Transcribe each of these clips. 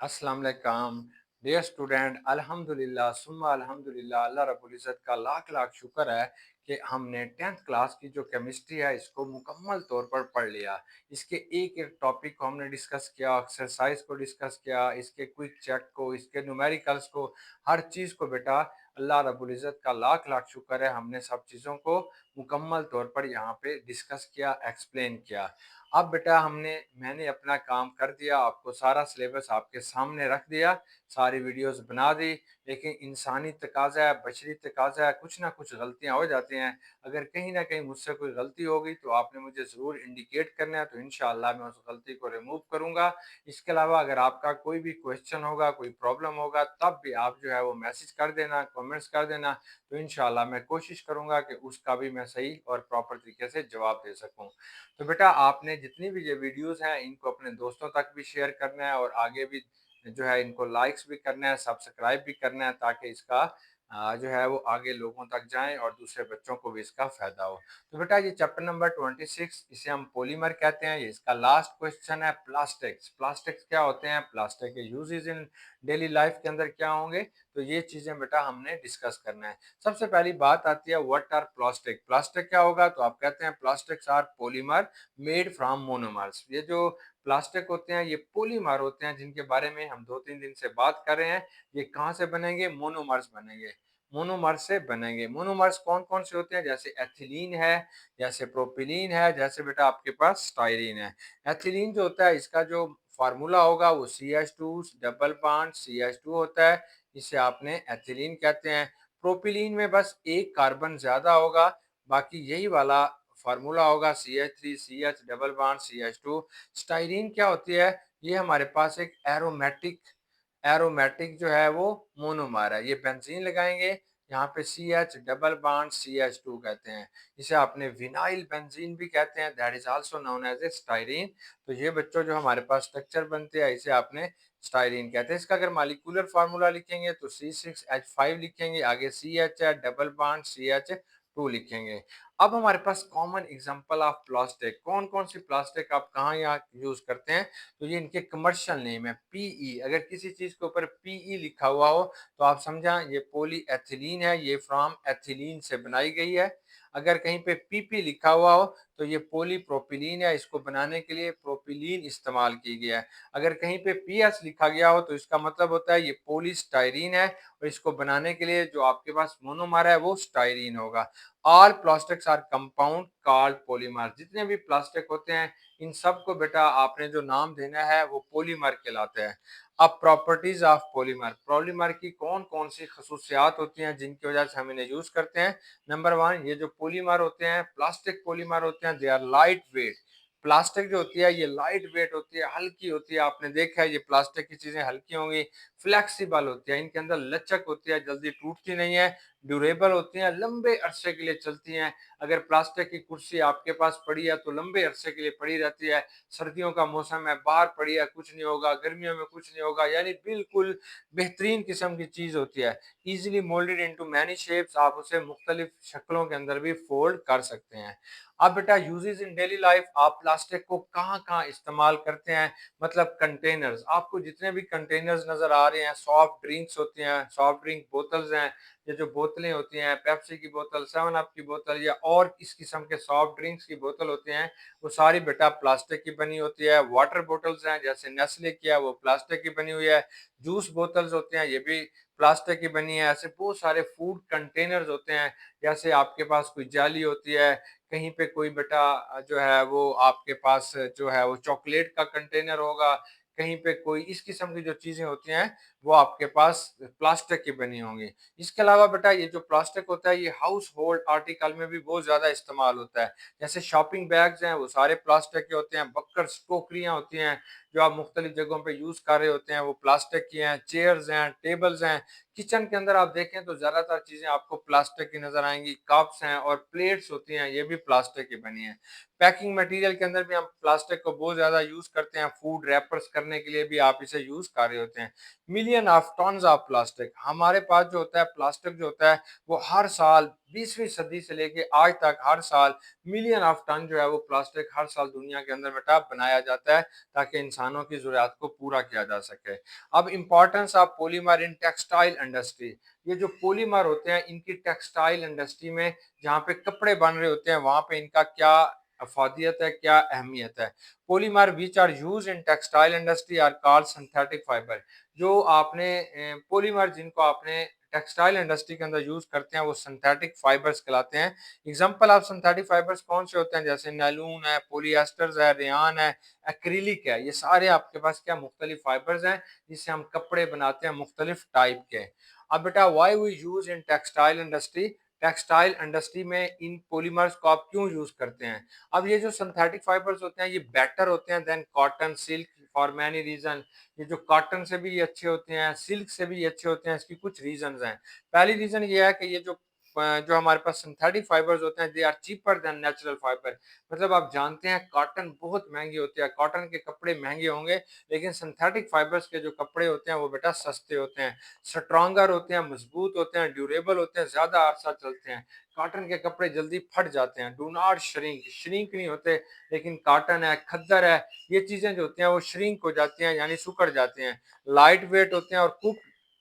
अस्सलाम वालेकुम dear student. अल्हम्दुलिल्लाह सुम्मा अल्हम्दुलिल्लाह, अल्लाह रब्बुल इज़्ज़त का लाख लाख शुक्र है कि हमने 10th क्लास की जो केमिस्ट्री है इसको मुकम्मल तौर पर पढ़ लिया। इसके एक एक टॉपिक को हमने डिस्कस किया, एक्सरसाइज को डिस्कस किया, इसके क्विक चेक को, इसके न्यूमेरिकल्स को, हर चीज़ को बेटा अल्लाह रब्बुल इज़्ज़त का लाख लाख शुक्र है, हमने सब चीज़ों को मुकम्मल तौर पर यहाँ पे डिस्कस किया, एक्सप्लेन किया। अब बेटा मैंने अपना काम कर दिया, आपको सारा सिलेबस आपके सामने रख दिया, सारी वीडियोस बना दी। लेकिन इंसानी तकाज़ा है, बशरी तकाज़ा है, कुछ ना कुछ गलतियाँ हो जाती हैं। अगर कहीं न कहीं मुझसे कोई गलती होगी तो आपने मुझे ज़रूर इंडिकेट करना है, तो इंशाअल्लाह मैं उस गलती को रिमूव करूँगा। इसके अलावा अगर आपका कोई भी क्वेश्चन होगा, कोई प्रॉब्लम होगा, तब भी आप जो है वो मैसेज कर देना, कमेंट्स कर देना, तो इंशाअल्लाह मैं कोशिश करूँगा कि उसका भी मैं सही और प्रॉपर तरीके से जवाब दे सकूँ। तो बेटा आपने जितनी भी ये वीडियोस हैं इनको अपने दोस्तों तक भी शेयर करना है और आगे भी जो है इनको लाइक्स भी करना है, सब्सक्राइब भी करना है, ताकि इसका जो है वो आगे लोगों तक जाए और दूसरे बच्चों को भी इसका फायदा हो। तो बेटा ये चैप्टर नंबर 26, इसे हम पॉलीमर कहते हैं। ये इसका लास्ट क्वेश्चन है। प्लास्टिक्स प्लास्टिक्स क्या होते हैं, प्लास्टिक के यूजेस इन डेली लाइफ के अंदर क्या होंगे, तो ये चीजें बेटा हमने डिस्कस करना है। सबसे पहली बात आती है व्हाट आर प्लास्टिक। प्लास्टिक क्या होगा, तो आप कहते हैं plastics are polymer made from monomers. ये जो प्लास्टिक होते हैं ये पॉलीमर होते हैं जिनके बारे में हम 2-3 दिन से बात कर रहे हैं। ये कहाँ से बनेंगे, मोनोमर्स बनेंगे, मोनोमर्स से बनेंगे। मोनोमर्स कौन कौन से होते हैं, जैसे एथिलीन है, जैसे प्रोपिलीन है, जैसे बेटा आपके पास स्टाइरीन है। एथिलीन जो होता है इसका जो फार्मूला होगा वो CH2 डबल बॉन्ड CH2 होता है, इसे आपने एथिलीन कहते हैं। प्रोपिलीन में बस एक कार्बन ज्यादा होगा, बाकी यही वाला फार्मूला होगा CH3 CH double bond CH2। Styrene क्या होती है, ये हमारे पास एक एरोमेटिक एरोमेटिक जो है वो मोनोमर है। ये बेंजीन लगाएंगे, यहाँ पे CH डबल बॉन्ड CH2 कहते हैं। इसे आपने विनाइल बेंजीन भी कहते हैं, that is also known as a styrene. तो ये बच्चों जो हमारे पास स्ट्रक्चर बनते हैं इसे आपने स्टाइरीन कहते हैं। इसका अगर मालिकुलर फार्मूला लिखेंगे तो C6H5 लिखेंगे, आगे CH है, डबल बॉन्ड CH2 लिखेंगे। अब हमारे पास कॉमन एग्जांपल ऑफ प्लास्टिक, कौन कौन सी प्लास्टिक आप कहाँ यहाँ यूज करते हैं, तो ये इनके कमर्शियल नेम है। पीई, अगर किसी चीज के ऊपर पीई लिखा हुआ हो तो आप समझा ये पॉली एथिलीन है, ये फ्रॉम एथिलीन से बनाई गई है। अगर कहीं पे पीपी लिखा हुआ हो तो ये पॉलीप्रोपिलीन है, इसको बनाने के लिए प्रोपिलीन इस्तेमाल की गया है। अगर कहीं पे पीएस लिखा गया हो तो इसका मतलब होता है ये पॉलीस्टाइरीन है, और इसको बनाने के लिए जो आपके पास मोनोमर है वो स्टाइरीन होगा। All plastics are compound called polymer. जितने भी प्लास्टिक होते हैं इन सब को बेटा आपने जो नाम देना है वो पॉलीमर कहलाते हैं। अब प्रॉपर्टीज ऑफ पॉलीमर, पॉलीमर की कौन कौन सी खसूसियात होती हैं जिनकी वजह से हम इन्हें यूज करते हैं। नंबर वन, ये जो पॉलीमर होते हैं, प्लास्टिक पॉलीमर होते हैं, they are light weight. Plastic जो होती है ये लाइट वेट होती है, हल्की होती है। आपने देखा है ये प्लास्टिक की चीजें हल्की होंगी, फ्लेक्सिबल होती है, इनके अंदर लचक होती है, जल्दी टूटती नहीं है, ड्यूरेबल होती हैं, लंबे अरसे के लिए चलती हैं। अगर प्लास्टिक की कुर्सी आपके पास पड़ी है तो लंबे अरसे के लिए पड़ी रहती है। सर्दियों का मौसम है, बाहर पड़ी है, कुछ नहीं होगा, गर्मियों में कुछ नहीं होगा, यानी बिल्कुल बेहतरीन किस्म की चीज होती है। Easily moulded into many shapes, आप उसे मुख्तलिफ शक्लों के अंदर भी फोल्ड कर सकते हैं। अब बेटा यूजेस इन डेली लाइफ, आप प्लास्टिक को कहाँ कहाँ इस्तेमाल करते हैं, मतलब कंटेनर्स। आपको जितने भी कंटेनर्स नजर आ रहे हैं, सॉफ्ट ड्रिंक्स होती हैं, सॉफ्ट ड्रिंक बोतल्स हैं, ये जो बोतलें होती हैं, पेप्सी की बोतल, सेवन अप की बोतल या और इस किस्म के सॉफ्ट ड्रिंक्स की बोतल होती हैं, वो सारी बेटा प्लास्टिक की बनी होती है। वाटर बोतल्स हैं जैसे नेस्ले की है वो प्लास्टिक की बनी हुई है। जूस बोतल्स होते हैं ये भी प्लास्टिक की बनी है। ऐसे बहुत सारे फूड कंटेनर्स होते हैं, जैसे आपके पास कोई जाली होती है, कहीं पे कोई बेटा जो है वो आपके पास जो है वो चॉकलेट का कंटेनर होगा, कहीं पे कोई इस किस्म की जो चीजें होती हैं वो आपके पास प्लास्टिक की बनी होंगी। इसके अलावा बेटा ये जो प्लास्टिक होता है ये हाउस होल्ड आर्टिकल में भी बहुत ज्यादा इस्तेमाल होता है। जैसे शॉपिंग बैग्स हैं वो सारे प्लास्टिक के होते हैं, बक्कर्स टोकरियां होती हैं जो आप मुख्तलिफ जगहों पे यूज कर रहे होते हैं वो प्लास्टिक की हैं। चेयर्स हैं, टेबल्स हैं, किचन के अंदर आप देखें तो ज्यादातर चीजें आपको प्लास्टिक की नजर आएंगी। कप्स हैं और प्लेट्स होती हैं ये भी प्लास्टिक की बनी है। पैकिंग मटेरियल के अंदर भी हम प्लास्टिक को बहुत ज्यादा यूज करते हैं, फूड रैपर्स करने के लिए भी आप इसे यूज कर रहे होते हैं। Million of tons of plastic, हमारे पास जो होता है प्लास्टिक जो होता है वो हर साल 20वीं सदी से लेके आज तक हर साल मिलियन ऑफ टन जो है वो प्लास्टिक हर साल दुनिया के अंदर बेटा बनाया जाता है, ताकि इंसानों की ज़रूरत को पूरा किया जा सके। अब importance of polymer in textile industry, ये जो पॉलीमर होते हैं इनकी टेक्सटाइल इंडस्ट्री में जहाँ पे कपड़े बन रहे होते हैं वहाँ पे इनका क्या अफादियत है, क्या अहमियत है। Polymer which are use in textile industry are called synthetic fibre. जो आपने पॉलीमर जिनको आपने टेक्सटाइल इंडस्ट्री के अंदर यूज करते हैं वो सिंथेटिक फाइबर्स कहलाते हैं। एग्जांपल ऑफ सिंथेटिक फाइबर्स कौन से होते हैं, जैसे नैलून है, पॉलिएस्टर्स है, रेयान है, एक्रिलिक है। ये सारे आपके पास क्या मुख्तलिफ फाइबर्स हैं जिससे हम कपड़े बनाते हैं मुख्तलिफ टाइप के। अब बेटा why we use in textile industry, textile industry में इन पॉलीमर्स को आप क्यों यूज करते हैं। अब ये जो सिंथेटिक फाइबर्स होते हैं ये बेटर होते हैं than cotton silk for many reason. ये जो कॉटन से भी ये अच्छे होते हैं, सिल्क से भी ये अच्छे होते हैं, इसकी कुछ रीजंस हैं। पहली रीजन ये है कि ये जो हमारे पास सिंथेटिक फाइबर्स होते हैं they are cheaper than natural fibre. मतलब आप जानते हैं कॉटन बहुत महंगी होती है, कॉटन के कपड़े महंगे होंगे, लेकिन सिंथेटिक फाइबर्स के जो कपड़े होते हैं वो बेटा सस्ते होते हैं, स्ट्रॉन्गर होते हैं, मजबूत होते हैं, ड्यूरेबल होते हैं, ज्यादा अरसा चलते हैं। कॉटन के कपड़े जल्दी फट जाते हैं, डू नॉट श्रिंक, श्रिंक नहीं होते। लेकिन कॉटन है, खद्दर है, ये चीजें जो होती हैं वो श्रिंक हो जाती हैं यानी सुकड़ जाते हैं। लाइट वेट होते हैं और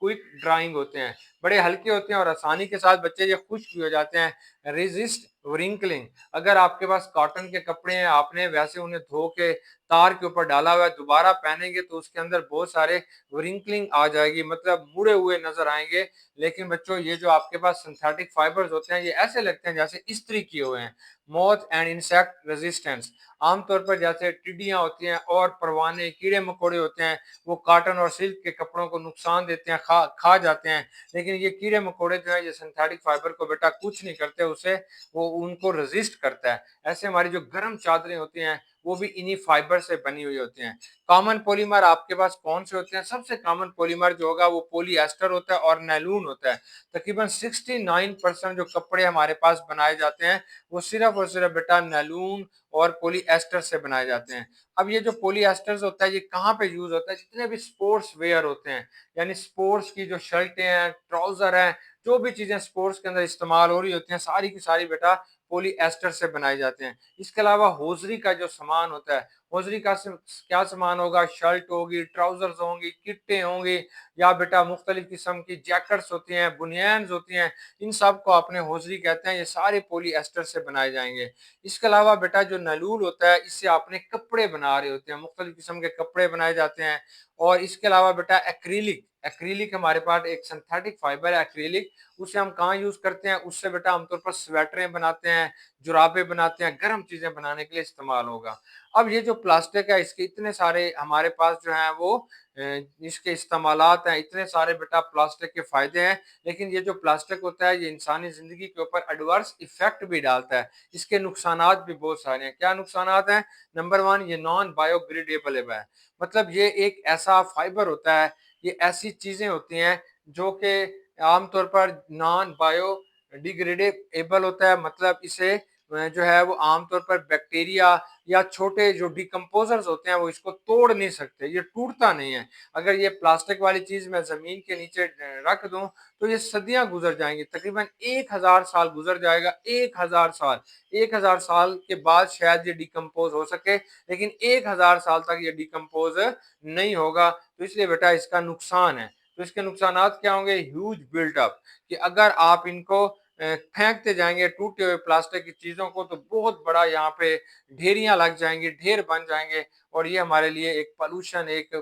क्विक ड्राइंग होते हैं, बड़े हल्के होते हैं और आसानी के साथ बच्चे ये खुश्क भी हो जाते हैं। रेजिस्ट व्रिंकलिंग, अगर आपके पास कॉटन के कपड़े हैं, आपने वैसे उन्हें धो के तार के ऊपर डाला हुआ है, दोबारा पहनेंगे तो उसके अंदर बहुत सारे व्रिंकलिंग आ जाएगी, मतलब मुड़े हुए नजर आएंगे। लेकिन बच्चों ये जो आपके पास सिंथेटिक फाइबर्स होते हैं ये ऐसे लगते हैं जैसे इस्त्री किए हुए हैं। मॉथ एंड इंसेक्ट रेजिस्टेंस, आमतौर पर जैसे टिड्डियां होती हैं और परवाने कीड़े मकोड़े होते हैं वो कॉटन और सिल्क के कपड़ों को नुकसान देते हैं, खा जाते हैं। लेकिन ये कीड़े मकोड़े जो है ये सिंथेटिक फाइबर को बेटा कुछ नहीं करते, उसे वो उनको रेजिस्ट करता है। ऐसे हमारी जो गर्म चादरें होती हैं वो भी इन्हीं फाइबर से बनी हुई होती हैं। कॉमन पॉलीमर आपके पास कौन से होते हैं, सबसे कॉमन पॉलीमर जो होगा वो पॉलीएस्टर होता है और नैलून होता है। तकरीबन 69% जो कपड़े हमारे पास बनाए जाते हैं वो सिर्फ और सिर्फ बेटा नैलून और पॉलीएस्टर से बनाए जाते हैं। अब ये जो पॉलीएस्टर होता है ये कहाँ पे यूज होता है, जितने भी स्पोर्ट्स वेयर होते हैं, यानी स्पोर्ट्स की जो शर्टें हैं, ट्राउजर हैं, जो भी चीजें स्पोर्ट्स के अंदर इस्तेमाल हो रही होती हैं सारी की सारी बेटा पॉलीएस्टर से बनाए जाते हैं। इसके अलावा होजरी का जो सामान होता है, होजरी का क्या सामान होगा, शर्ट होगी, ट्राउजर्स होंगी, किट्टे होंगी, या बेटा मुख्तलिफ किस्म की जैकेट्स होती हैं, बुनियान्स होती हैं, इन सब को अपने होजरी कहते हैं। ये सारे पॉलीएस्टर से बनाए जाएंगे। इसके अलावा बेटा जो नलूल होता है इससे आपने कपड़े बना रहे होते हैं, मुख्तलिफ किस्म के कपड़े बनाए जाते हैं। और इसके अलावा बेटा एक्रिलिक, एक्रिलिक हमारे पास एक सिंथेटिक फाइबर है एक्रिलिक, उसे हम कहाँ यूज करते हैं, उससे बेटा आमतौर पर स्वेटरें बनाते हैं, जुराबे बनाते हैं, गर्म चीजें बनाने के लिए इस्तेमाल होगा। अब ये जो प्लास्टिक है इसके इतने सारे हमारे पास जो है वो इसके इस्तेमालात हैं, इतने सारे बेटा प्लास्टिक के फायदे हैं। लेकिन ये जो प्लास्टिक होता है ये इंसानी जिंदगी के ऊपर एडवर्स इफेक्ट भी डालता है। इसके नुकसानात भी बहुत सारे हैं। क्या नुकसानात हैं? नंबर वन, ये नॉन बायोडिग्रेडेबल है, मतलब ये एक ऐसा फाइबर होता है, ये ऐसी चीजें होती हैं जो कि आमतौर पर नॉन बायोडिग्रेडेबल होता है, मतलब इसे जो है वो आमतौर पर बैक्टीरिया या छोटे जो डिकम्पोजर्स होते हैं वो इसको तोड़ नहीं सकते, ये टूटता नहीं है। अगर ये प्लास्टिक वाली चीज मैं जमीन के नीचे रख दूं तो ये सदियां गुजर जाएंगी, तकरीबन 1000 साल गुजर जाएगा, 1000 साल। 1000 साल के बाद शायद ये डिकम्पोज हो सके, लेकिन 1000 साल तक ये डिकम्पोज नहीं होगा। तो इसलिए बेटा इसका नुकसान है। तो इसके नुकसानात क्या होंगे? ह्यूज बिल्टअप, कि अगर आप इनको फेंकते जाएंगे टूटे हुए प्लास्टिक की चीजों को तो बहुत बड़ा यहाँ पे ढेरियां लग जाएंगी, ढेर बन जाएंगे, और ये हमारे लिए एक पोल्यूशन, एक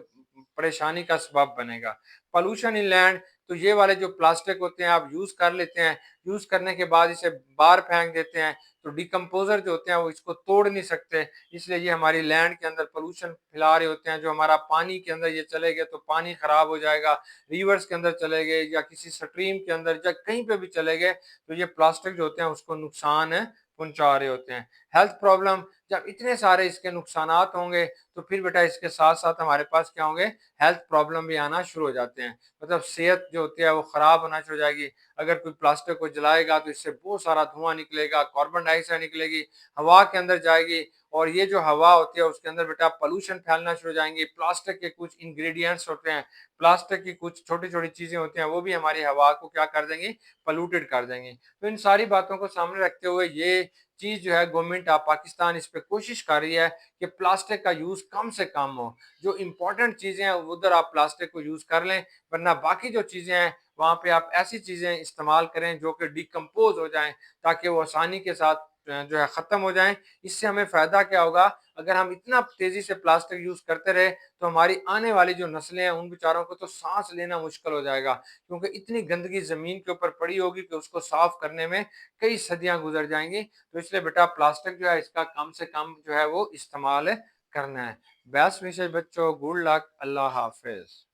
परेशानी का सबब बनेगा। पोल्यूशन इन लैंड, तो ये वाले जो प्लास्टिक होते हैं आप यूज कर लेते हैं, यूज करने के बाद इसे बाहर फेंक देते हैं, तो डिकम्पोजर जो होते हैं वो इसको तोड़ नहीं सकते, इसलिए ये हमारी लैंड के अंदर पोल्यूशन फैला रहे होते हैं। जो हमारा पानी के अंदर ये चले गए तो पानी खराब हो जाएगा, रिवर्स के अंदर चले गए या किसी स्ट्रीम के अंदर या कहीं पे भी चले गए तो ये प्लास्टिक जो होते हैं उसको नुकसान पहुंचा रहे होते हैं। हेल्थ प्रॉब्लम, जब इतने सारे इसके नुकसानात होंगे, तो फिर बेटा इसके साथ-साथ हमारे पास क्या होंगे, हेल्थ प्रॉब्लम भी आना शुरू हो जाते हैं। मतलब सेहत जो होती है वो खराब होना शुरू हो जाएगी। अगर कोई प्लास्टिक को जलाएगा तो इससे बहुत सारा धुआँ निकलेगा, कार्बन डाइऑक्साइड निकलेगी, हवा के अंदर जाएगी और ये जो हवा होती है उसके अंदर बेटा पॉल्यूशन फैलना शुरू हो जाएँगे। प्लास्टिक के कुछ इंग्रीडिएंट्स होते हैं, प्लास्टिक की कुछ छोटी-छोटी चीज़ें होती हैं, वो भी हमारी हवा को क्या कर देंगी, पॉल्यूटेड कर देंगी। तो इन सारी बातों को सामने रखते हुए ये चीज़ जो है गवर्नमेंट ऑफ पाकिस्तान इस पे कोशिश कर रही है कि प्लास्टिक का यूज़ कम से कम हो। जो इम्पोर्टेंट चीज़ें हैं उधर आप प्लास्टिक को यूज़ कर लें, वरना बाकी जो चीज़ें हैं वहाँ पे आप ऐसी चीज़ें इस्तेमाल करें जो कि डिकम्पोज़ हो जाएँ, ताकि वो आसानी के साथ जो है ख़त्म हो जाएँ। इससे हमें फ़ायदा क्या होगा, अगर हम इतना तेज़ी से प्लास्टिक यूज़ करते रहे, तो हमारी आने वाली जो नस्लें हैं उन बेचारों को तो साँस लेना मुश्किल हो जाएगा, क्योंकि इतनी गंदगी ज़मीन के ऊपर पड़ी होगी कि उसको साफ़ करने में कई सदियाँ गुज़र जाएँगी। तो इसलिए बेटा प्लास्टिक जो है इसका कम से कम जो है वो इस्तेमाल करना है। बेस्ट विशेष बच्चों, गुड लक, अल्लाह हाफ़िज़।